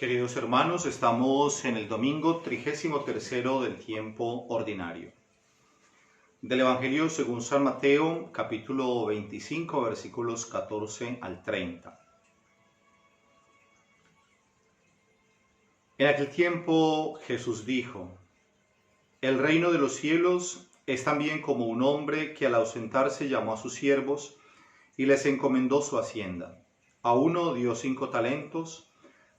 Queridos hermanos, estamos en el domingo 33º del tiempo ordinario. Del Evangelio según San Mateo, capítulo 25, versículos 14 al 30. En aquel tiempo Jesús dijo: El reino de los cielos es también como un hombre que al ausentarse llamó a sus siervos y les encomendó su hacienda. A uno dio 5 talentos,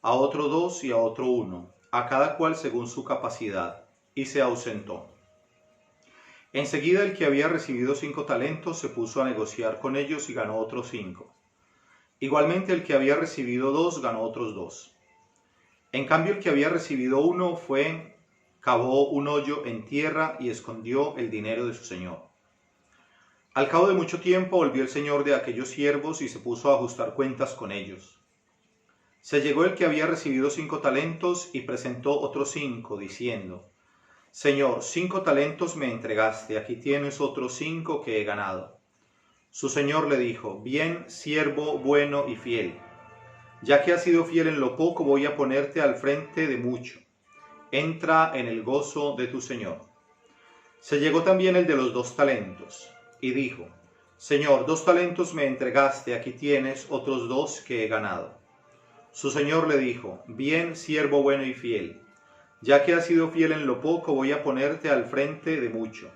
a otro 2 y a otro 1, a cada cual según su capacidad, y se ausentó. Enseguida el que había recibido 5 talentos se puso a negociar con ellos y ganó otros 5. Igualmente el que había recibido 2 ganó otros 2. En cambio el que había recibido 1 cavó un hoyo en tierra y escondió el dinero de su señor. Al cabo de mucho tiempo volvió el señor de aquellos siervos y se puso a ajustar cuentas con ellos. Se llegó el que había recibido 5 talentos y presentó otros 5, diciendo: Señor, 5 talentos me entregaste, aquí tienes otros 5 que he ganado. Su señor le dijo: Bien, siervo bueno y fiel. Ya que has sido fiel en lo poco, voy a ponerte al frente de mucho. Entra en el gozo de tu señor. Se llegó también el de los 2 talentos, y dijo: Señor, 2 talentos me entregaste, aquí tienes otros 2 que he ganado. Su señor le dijo: Bien, siervo bueno y fiel. Ya que has sido fiel en lo poco, voy a ponerte al frente de mucho.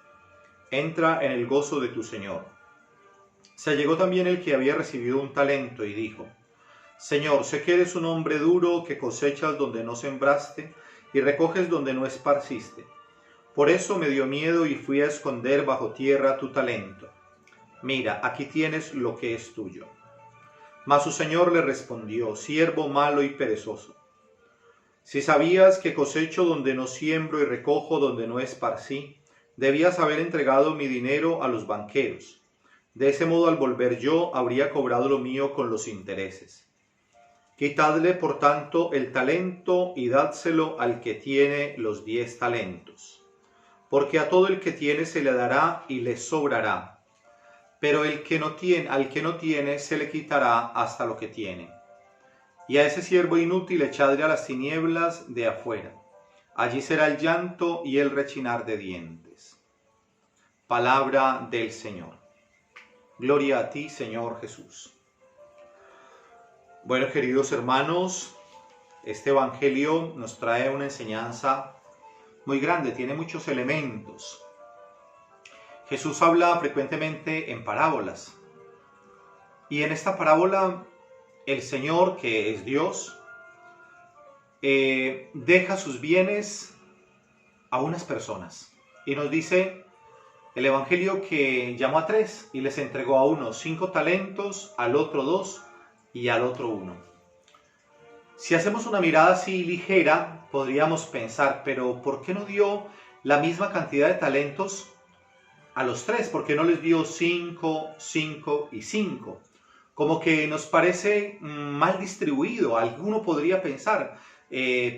Entra en el gozo de tu señor. Se llegó también el que había recibido 1 talento y dijo: Señor, sé que eres un hombre duro, que cosechas donde no sembraste y recoges donde no esparciste. Por eso me dio miedo y fui a esconder bajo tierra tu talento. Mira, aquí tienes lo que es tuyo. Mas su señor le respondió: Siervo malo y perezoso. Si sabías que cosecho donde no siembro y recojo donde no esparcí, debías haber entregado mi dinero a los banqueros. De ese modo, al volver yo, habría cobrado lo mío con los intereses. Quitadle, por tanto, el talento y dádselo al que tiene los 10 talentos. Porque a todo el que tiene se le dará y le sobrará. Pero al que no tiene se le quitará hasta lo que tiene. Y a ese siervo inútil echadle a las tinieblas de afuera. Allí será el llanto y el rechinar de dientes. Palabra del Señor. Gloria a ti, Señor Jesús. Bueno, queridos hermanos, este Evangelio nos trae una enseñanza muy grande, tiene muchos elementos. Jesús habla frecuentemente en parábolas. Y en esta parábola, el Señor, que es Dios, deja sus bienes a unas personas. Y nos dice el Evangelio que llamó a 3 y les entregó a uno 5 talentos, al otro 2 y al otro 1. Si hacemos una mirada así ligera, podríamos pensar, pero ¿por qué no dio la misma cantidad de talentos a los 3? ¿Por qué no les dio 5, 5 y 5? Como que nos parece mal distribuido. Alguno podría pensar,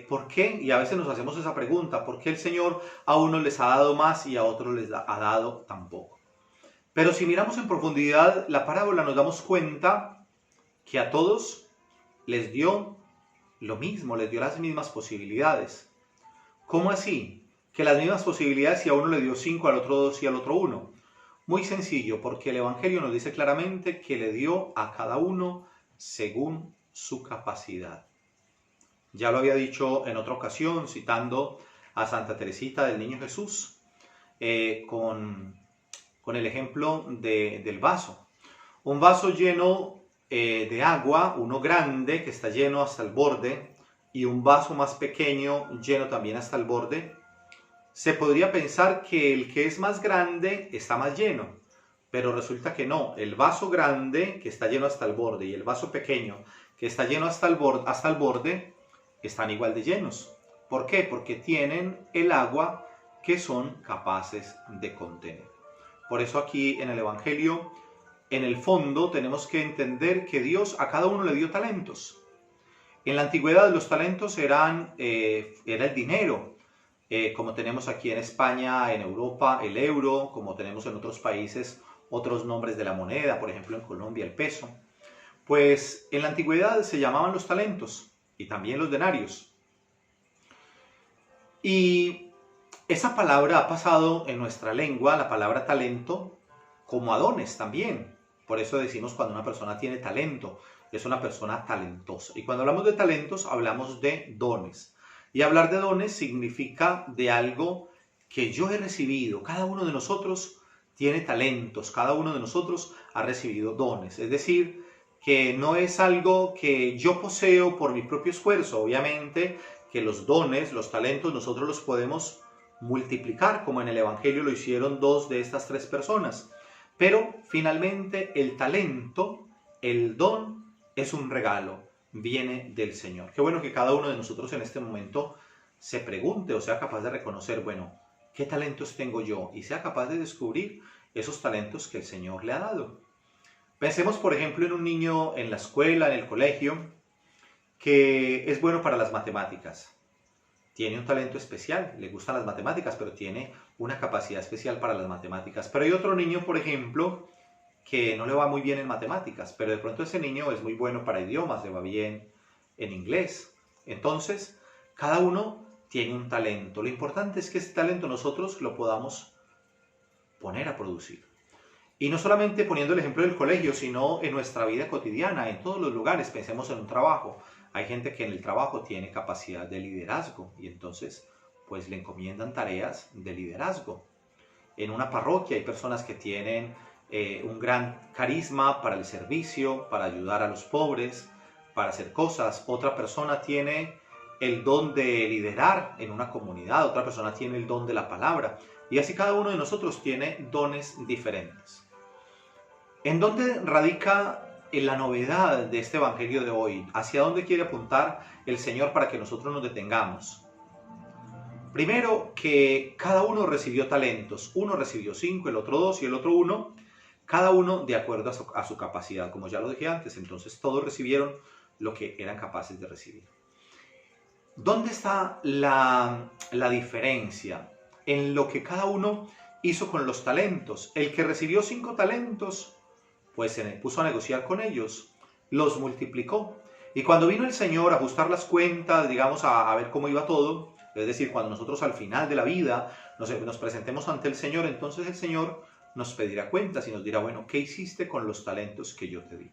¿por qué? Y a veces nos hacemos esa pregunta: ¿por qué el Señor a unos les ha dado más y a otros les ha dado tan poco? Pero si miramos en profundidad la parábola, nos damos cuenta que a todos les dio lo mismo, les dio las mismas posibilidades. ¿Cómo así? Que las mismas posibilidades, si a uno le dio 5, al otro 2 y al otro 1. Muy sencillo, porque el Evangelio nos dice claramente que le dio a cada uno según su capacidad. Ya lo había dicho en otra ocasión, citando a Santa Teresita del Niño Jesús, con el ejemplo del vaso. Un vaso lleno de agua, uno grande que está lleno hasta el borde, y un vaso más pequeño lleno también hasta el borde. Se podría pensar que el que es más grande está más lleno, pero resulta que no. El vaso grande, que está lleno hasta el borde, y el vaso pequeño, que está lleno hasta el borde, están igual de llenos. ¿Por qué? Porque tienen el agua que son capaces de contener. Por eso aquí en el Evangelio, en el fondo, tenemos que entender que Dios a cada uno le dio talentos. En la antigüedad los talentos era el dinero. Como tenemos aquí en España, en Europa, el euro, como tenemos en otros países otros nombres de la moneda, por ejemplo en Colombia el peso. Pues en la antigüedad se llamaban los talentos. y también los denarios. Y esa palabra ha pasado en nuestra lengua, la palabra talento, como a dones también. Por eso decimos cuando una persona tiene talento, es una persona talentosa. Y cuando hablamos de talentos, hablamos de dones. Y hablar de dones significa de algo que yo he recibido. Cada uno de nosotros tiene talentos, cada uno de nosotros ha recibido dones. Es decir, que no es algo que yo poseo por mi propio esfuerzo. Obviamente que los dones, los talentos, nosotros los podemos multiplicar, como en el Evangelio lo hicieron 2 de estas 3 personas. Pero finalmente el talento, el don, es un regalo, viene del Señor. Qué bueno que cada uno de nosotros en este momento se pregunte o sea capaz de reconocer, bueno, ¿qué talentos tengo yo? Y sea capaz de descubrir esos talentos que el Señor le ha dado. Pensemos, por ejemplo, en un niño en la escuela, en el colegio, que es bueno para las matemáticas. Tiene un talento especial, le gustan las matemáticas, pero tiene una capacidad especial para las matemáticas. Pero hay otro niño, por ejemplo, que no le va muy bien en matemáticas, pero de pronto ese niño es muy bueno para idiomas, le va bien en inglés. Entonces, cada uno tiene un talento. Lo importante es que ese talento nosotros lo podamos poner a producir. Y no solamente poniendo el ejemplo del colegio, sino en nuestra vida cotidiana, en todos los lugares. Pensemos en un trabajo. Hay gente que en el trabajo tiene capacidad de liderazgo y entonces pues le encomiendan tareas de liderazgo. En una parroquia hay personas que tienen un gran carisma para el servicio, para ayudar a los pobres, para hacer cosas. Otra persona tiene el don de liderar en una comunidad, otra persona tiene el don de la palabra. Y así cada uno de nosotros tiene dones diferentes. ¿En dónde radica la novedad de este evangelio de hoy? ¿Hacia dónde quiere apuntar el Señor para que nosotros nos detengamos? Primero, que cada uno recibió talentos. Uno recibió 5, el otro 2 y el otro 1. Cada uno de acuerdo a su capacidad, como ya lo dije antes. Entonces todos recibieron lo que eran capaces de recibir. ¿Dónde está la diferencia? En lo que cada uno hizo con los talentos. El que recibió 5 talentos, pues se puso a negociar con ellos, los multiplicó. Y cuando vino el Señor a ajustar las cuentas, digamos, a ver cómo iba todo, es decir, cuando nosotros al final de la vida nos presentemos ante el Señor, entonces el Señor nos pedirá cuentas y nos dirá, bueno, ¿qué hiciste con los talentos que yo te di?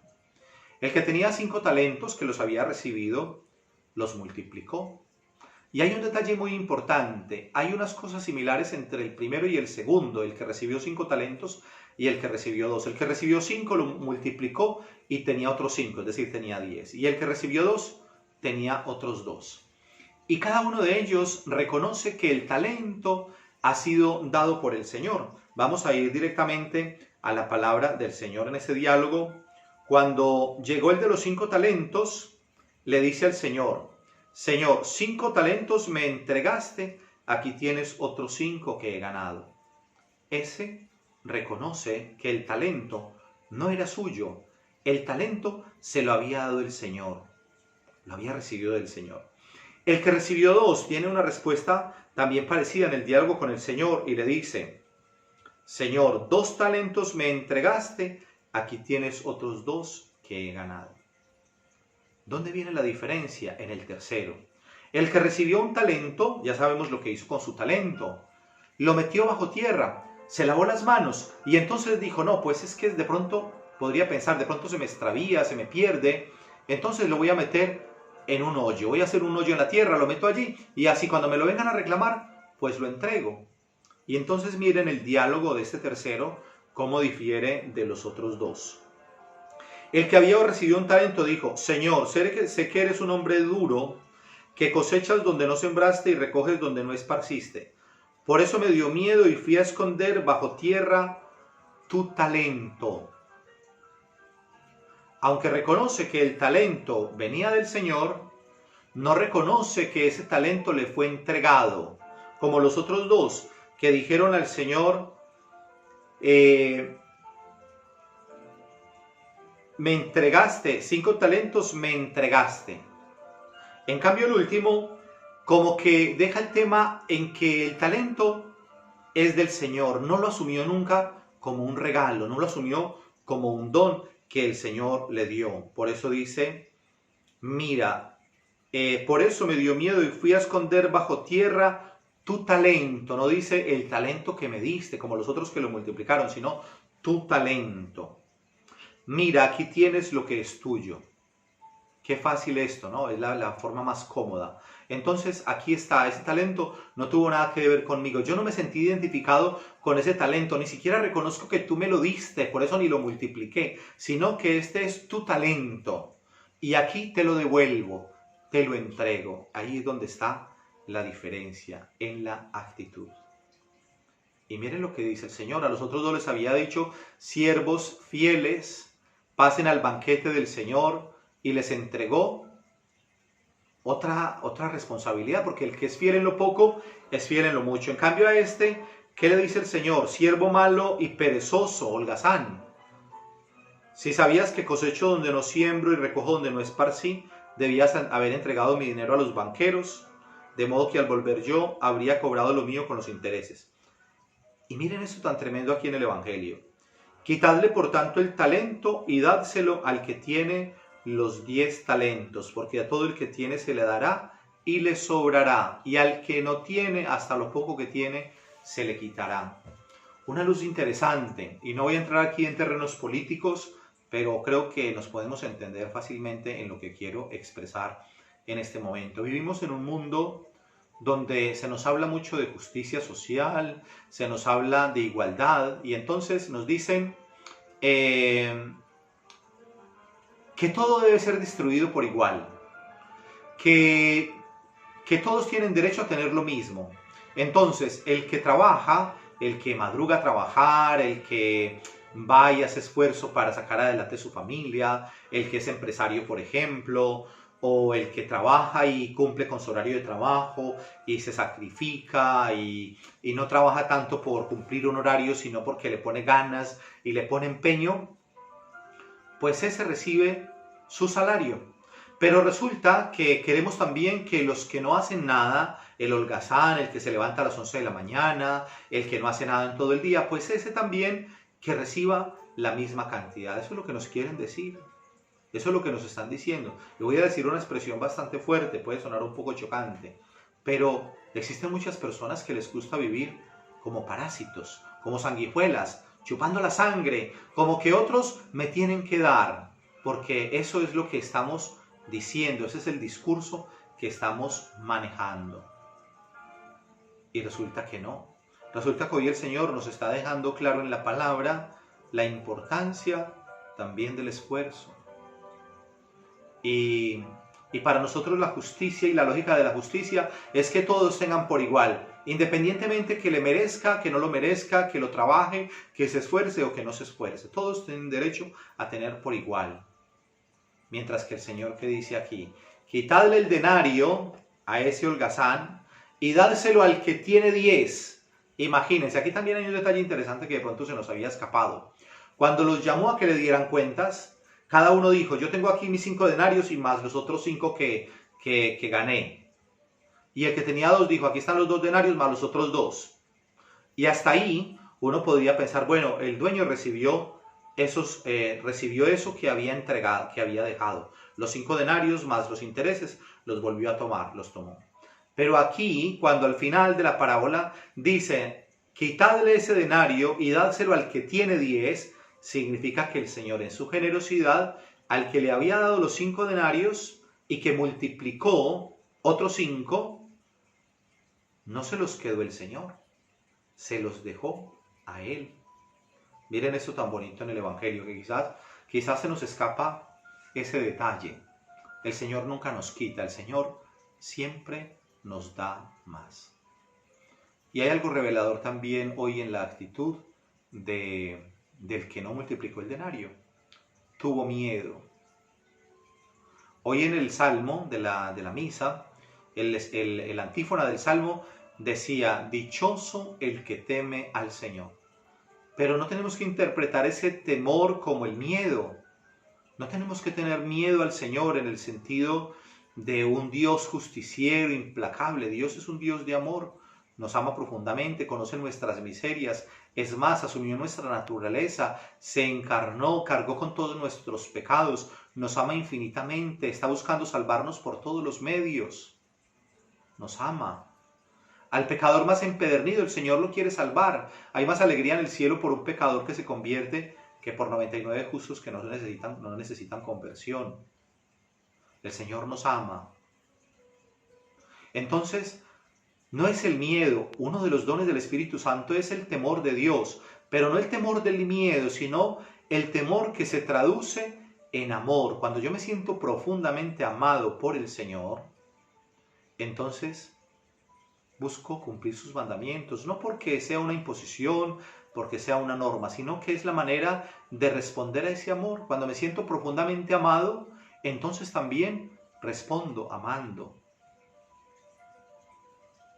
El que tenía 5 talentos, que los había recibido, los multiplicó. Y hay un detalle muy importante, hay unas cosas similares entre el primero y el segundo, el que recibió 5 talentos y el que recibió 2. El que recibió 5 lo multiplicó y tenía otros 5, es decir, tenía 10. Y el que recibió 2 tenía otros 2. Y cada uno de ellos reconoce que el talento ha sido dado por el Señor. Vamos a ir directamente a la palabra del Señor en ese diálogo. Cuando llegó el de los 5 talentos, le dice al Señor, Señor, 5 talentos me entregaste, aquí tienes otros 5 que he ganado. Ese reconoce que el talento no era suyo, el talento se lo había dado el Señor, lo había recibido del Señor. El que recibió 2 tiene una respuesta también parecida en el diálogo con el Señor y le dice, Señor, 2 talentos me entregaste, aquí tienes otros 2 que he ganado. ¿Dónde viene la diferencia? En el tercero. El que recibió un talento, ya sabemos lo que hizo con su talento, lo metió bajo tierra, se lavó las manos y entonces dijo, no, pues es que de pronto podría pensar, de pronto se me extravía, se me pierde, entonces lo voy a meter en un hoyo, voy a hacer un hoyo en la tierra, lo meto allí y así cuando me lo vengan a reclamar, pues lo entrego. Y entonces miren el diálogo de este tercero, cómo difiere de los otros 2. El que había recibido un talento dijo, Señor, sé que eres un hombre duro, que cosechas donde no sembraste y recoges donde no esparciste. Por eso me dio miedo y fui a esconder bajo tierra tu talento. Aunque reconoce que el talento venía del Señor, no reconoce que ese talento le fue entregado, como los otros 2 que dijeron al Señor, me entregaste, 5 talentos me entregaste. En cambio el último, como que deja el tema en que el talento es del Señor, no lo asumió nunca como un regalo, no lo asumió como un don que el Señor le dio. Por eso dice, mira, por eso me dio miedo y fui a esconder bajo tierra tu talento. No dice el talento que me diste, como los otros que lo multiplicaron, sino tu talento. Mira, aquí tienes lo que es tuyo. Qué fácil esto, ¿no? Es la forma más cómoda. Entonces, aquí está, ese talento no tuvo nada que ver conmigo. Yo no me sentí identificado con ese talento, ni siquiera reconozco que tú me lo diste, por eso ni lo multipliqué, sino que este es tu talento. Y aquí te lo devuelvo, te lo entrego. Ahí es donde está la diferencia, en la actitud. Y miren lo que dice el Señor. A los otros dos les había dicho, siervos fieles, pasen al banquete del Señor, y les entregó otra responsabilidad, porque el que es fiel en lo poco, es fiel en lo mucho. En cambio a este, ¿qué le dice el Señor? Siervo malo y perezoso, holgazán. Si sabías que cosecho donde no siembro y recojo donde no esparcí, debías haber entregado mi dinero a los banqueros, de modo que al volver yo habría cobrado lo mío con los intereses. Y miren esto tan tremendo aquí en el Evangelio. Quitadle por tanto el talento y dádselo al que tiene los 10 talentos, porque a todo el que tiene se le dará y le sobrará, y al que no tiene, hasta lo poco que tiene, se le quitará. Una luz interesante, y no voy a entrar aquí en terrenos políticos, pero creo que nos podemos entender fácilmente en lo que quiero expresar en este momento. Vivimos en un mundo donde se nos habla mucho de justicia social, se nos habla de igualdad, y entonces nos dicen que todo debe ser distribuido por igual, que todos tienen derecho a tener lo mismo. Entonces, el que trabaja, el que madruga a trabajar, el que va y hace esfuerzo para sacar adelante su familia, el que es empresario, por ejemplo, o el que trabaja y cumple con su horario de trabajo y se sacrifica y no trabaja tanto por cumplir un horario, sino porque le pone ganas y le pone empeño, pues ese recibe su salario. Pero resulta que queremos también que los que no hacen nada, el holgazán, el que se levanta a las 11 de la mañana, el que no hace nada en todo el día, pues ese también que reciba la misma cantidad. Eso es lo que nos quieren decir. Eso es lo que nos están diciendo. Le voy a decir una expresión bastante fuerte, puede sonar un poco chocante, pero existen muchas personas que les gusta vivir como parásitos, como sanguijuelas, chupando la sangre, como que otros me tienen que dar, porque eso es lo que estamos diciendo, ese es el discurso que estamos manejando. Y resulta que no. Resulta que hoy el Señor nos está dejando claro en la palabra la importancia también del esfuerzo. Y para nosotros la justicia y la lógica de la justicia es que todos tengan por igual, independientemente que le merezca, que no lo merezca, que lo trabaje, que se esfuerce o que no se esfuerce. Todos tienen derecho a tener por igual. Mientras que el Señor, que dice aquí, quitadle el denario a ese holgazán y dárselo al que tiene 10. Imagínense, aquí también hay un detalle interesante que de pronto se nos había escapado. Cuando los llamó a que le dieran cuentas, cada uno dijo, yo tengo aquí mis 5 denarios y más los otros 5 que gané. Y el que tenía 2 dijo, aquí están los 2 denarios más los otros 2. Y hasta ahí uno podría pensar, bueno, el dueño recibió eso que había entregado, que había dejado. Los 5 denarios más los intereses los volvió a tomar, los tomó. Pero aquí, cuando al final de la parábola dice, quitadle ese denario y dádselo al que tiene 10, significa que el Señor en su generosidad, al que le había dado los 5 denarios y que multiplicó otros 5, no se los quedó el Señor, se los dejó a Él. Miren eso tan bonito en el Evangelio, que quizás se nos escapa ese detalle. El Señor nunca nos quita, el Señor siempre nos da más. Y hay algo revelador también hoy en la actitud del que no multiplicó el denario. Tuvo miedo. Hoy en el Salmo de la misa, el antífona del Salmo decía, dichoso el que teme al Señor. Pero no tenemos que interpretar ese temor como el miedo. No tenemos que tener miedo al Señor en el sentido de un Dios justiciero, implacable. Dios es un Dios de amor. nos ama profundamente, conoce nuestras miserias, es más, asumió nuestra naturaleza, se encarnó, cargó con todos nuestros pecados, nos ama infinitamente, está buscando salvarnos por todos los medios, nos ama. Al pecador más empedernido el Señor lo quiere salvar. Hay más alegría en el cielo por un pecador que se convierte que por 99 justos que no necesitan conversión. El Señor nos ama. Entonces, no es el miedo. Uno de los dones del Espíritu Santo es el temor de Dios, pero no el temor del miedo, sino el temor que se traduce en amor. Cuando yo me siento profundamente amado por el Señor, entonces busco cumplir sus mandamientos, no porque sea una imposición, porque sea una norma, sino que es la manera de responder a ese amor. Cuando me siento profundamente amado, entonces también respondo amando.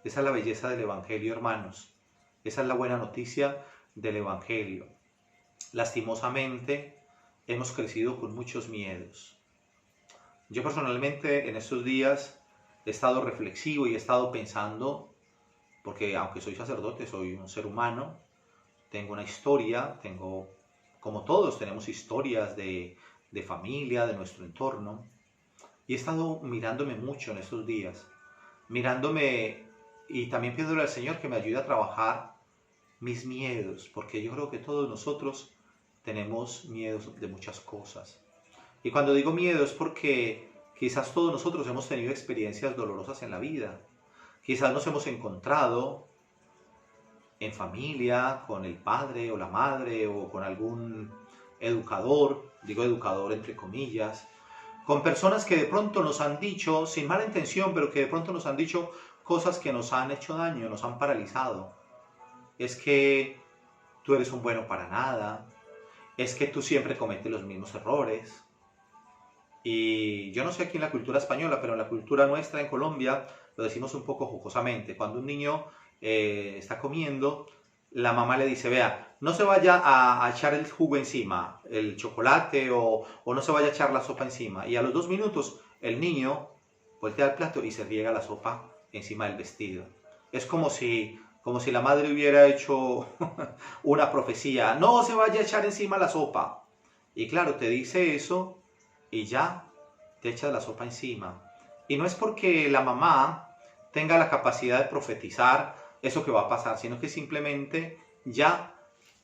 Esa es la belleza del Evangelio, hermanos. Esa es la buena noticia del Evangelio. Lastimosamente, hemos crecido con muchos miedos. Yo personalmente en estos días he estado reflexivo y he estado pensando, porque aunque soy sacerdote, soy un ser humano, tengo una historia, como todos, tenemos historias de familia, de nuestro entorno, y he estado mirándome mucho en estos días, mirándome y también pidiéndole al Señor que me ayude a trabajar mis miedos, porque yo creo que todos nosotros tenemos miedos de muchas cosas. Y cuando digo miedo es porque quizás todos nosotros hemos tenido experiencias dolorosas en la vida. Quizás nos hemos encontrado en familia, con el padre o la madre o con algún educador, digo educador entre comillas, con personas que de pronto nos han dicho, sin mala intención, pero que de pronto nos han dicho cosas que nos han hecho daño, nos han paralizado. Es que tú eres un bueno para nada, es que tú siempre cometes los mismos errores. Y yo no sé aquí en la cultura española, pero en la cultura nuestra en Colombia lo decimos un poco jocosamente. Cuando un niño está comiendo, la mamá le dice, vea, no se vaya a echar el jugo encima, el chocolate o no se vaya a echar la sopa encima. Y a los 2 minutos el niño voltea el plato y se riega la sopa encima del vestido. Es como si la madre hubiera hecho una profecía, no se vaya a echar encima la sopa. Y claro, te dice eso y ya te echas la sopa encima. Y no es porque la mamá tenga la capacidad de profetizar eso que va a pasar, sino que simplemente ya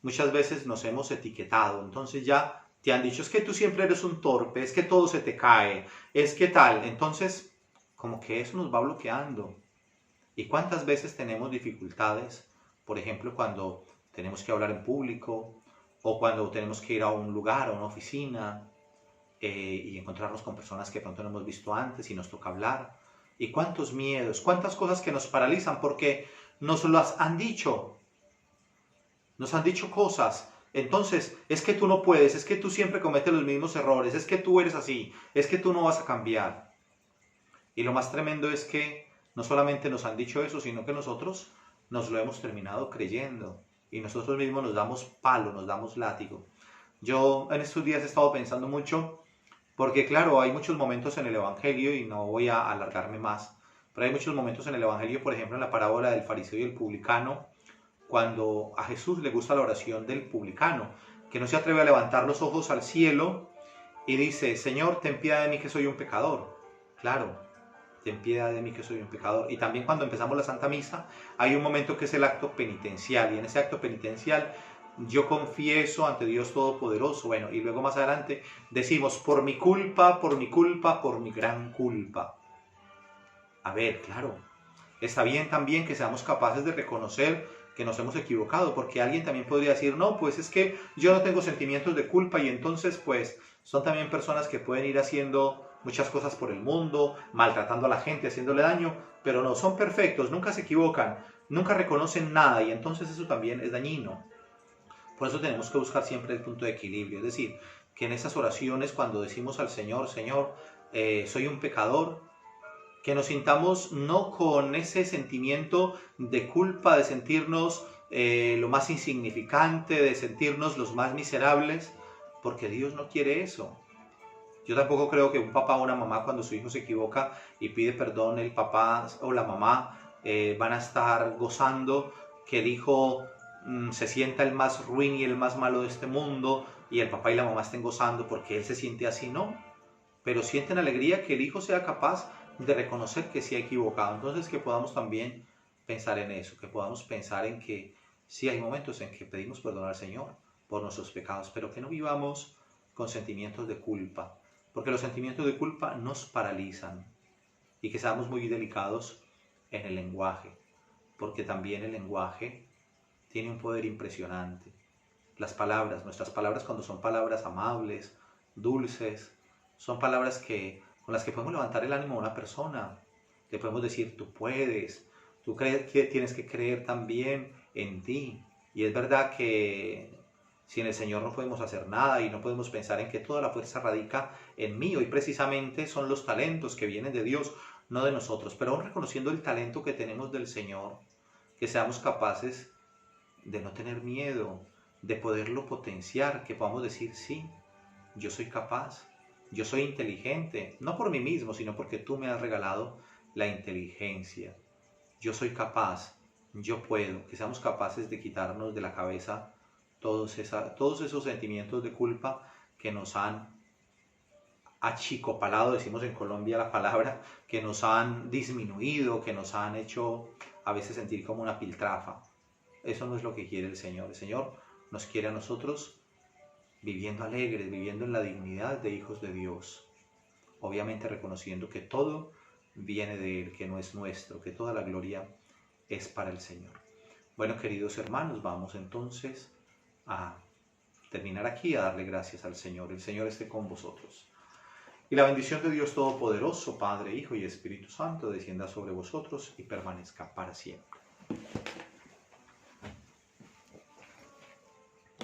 muchas veces nos hemos etiquetado. Entonces ya te han dicho, es que tú siempre eres un torpe, es que todo se te cae, es que tal. Entonces, como que eso nos va bloqueando. ¿Y cuántas veces tenemos dificultades? Por ejemplo, cuando tenemos que hablar en público o cuando tenemos que ir a un lugar, a una oficina y encontrarnos con personas que de pronto no hemos visto antes y nos toca hablar. Y cuántos miedos, cuántas cosas que nos paralizan porque nos las han dicho. Nos han dicho cosas. Entonces, es que tú no puedes, es que tú siempre cometes los mismos errores, es que tú eres así, es que tú no vas a cambiar. Y lo más tremendo es que no solamente nos han dicho eso, sino que nosotros nos lo hemos terminado creyendo. Y nosotros mismos nos damos palo, nos damos látigo. Yo en estos días he estado pensando mucho, porque claro, hay muchos momentos en el Evangelio, y no voy a alargarme más, pero hay muchos momentos en el Evangelio, por ejemplo en la parábola del fariseo y el publicano, cuando a Jesús le gusta la oración del publicano, que no se atreve a levantar los ojos al cielo y dice, Señor, ten piedad de mí que soy un pecador. Claro, ten piedad de mí que soy un pecador. Y también cuando empezamos la Santa Misa, hay un momento que es el acto penitencial, y en ese acto penitencial yo confieso ante Dios Todopoderoso, bueno, y luego más adelante decimos, por mi culpa, por mi culpa, por mi gran culpa. A ver, claro, está bien también que seamos capaces de reconocer que nos hemos equivocado, porque alguien también podría decir, no, pues es que yo no tengo sentimientos de culpa, y entonces pues son también personas que pueden ir haciendo muchas cosas por el mundo, maltratando a la gente, haciéndole daño, pero no, son perfectos, nunca se equivocan, nunca reconocen nada, y entonces eso también es dañino. Por eso tenemos que buscar siempre el punto de equilibrio, es decir, que en esas oraciones cuando decimos al Señor, Señor, soy un pecador, que nos sintamos no con ese sentimiento de culpa, de sentirnos lo más insignificante, de sentirnos los más miserables, porque Dios no quiere eso. Yo tampoco creo que un papá o una mamá cuando su hijo se equivoca y pide perdón, el papá o la mamá van a estar gozando que el hijo se sienta el más ruin y el más malo de este mundo y el papá y la mamá estén gozando porque él se siente así, no. Pero sienten alegría que el hijo sea capaz de reconocer que se ha equivocado. Entonces que podamos también pensar en eso, que podamos pensar en que sí hay momentos en que pedimos perdón al Señor por nuestros pecados, pero que no vivamos con sentimientos de culpa, porque los sentimientos de culpa nos paralizan, y que seamos muy delicados en el lenguaje, porque también el lenguaje tiene un poder impresionante. Las palabras, nuestras palabras cuando son palabras amables, dulces, son palabras con las que podemos levantar el ánimo a una persona. Le podemos decir, tú puedes, tú tienes que creer también en ti. Y es verdad que sin el Señor no podemos hacer nada y no podemos pensar en que toda la fuerza radica en mí. Hoy precisamente son los talentos que vienen de Dios, no de nosotros. Pero aún reconociendo el talento que tenemos del Señor, que seamos capaces de no tener miedo, de poderlo potenciar, que podamos decir, sí, yo soy capaz, yo soy inteligente, no por mí mismo, sino porque tú me has regalado la inteligencia. Yo soy capaz, yo puedo, que seamos capaces de quitarnos de la cabeza todos esos sentimientos de culpa que nos han achicopalado, decimos en Colombia la palabra, que nos han disminuido, que nos han hecho a veces sentir como una piltrafa. Eso no es lo que quiere el Señor. El Señor nos quiere a nosotros viviendo alegres, viviendo en la dignidad de hijos de Dios. Obviamente reconociendo que todo viene de Él, que no es nuestro, que toda la gloria es para el Señor. Bueno, queridos hermanos, vamos entonces a terminar aquí, a darle gracias al Señor. El Señor esté con vosotros. Y la bendición de Dios Todopoderoso, Padre, Hijo y Espíritu Santo, descienda sobre vosotros y permanezca para siempre.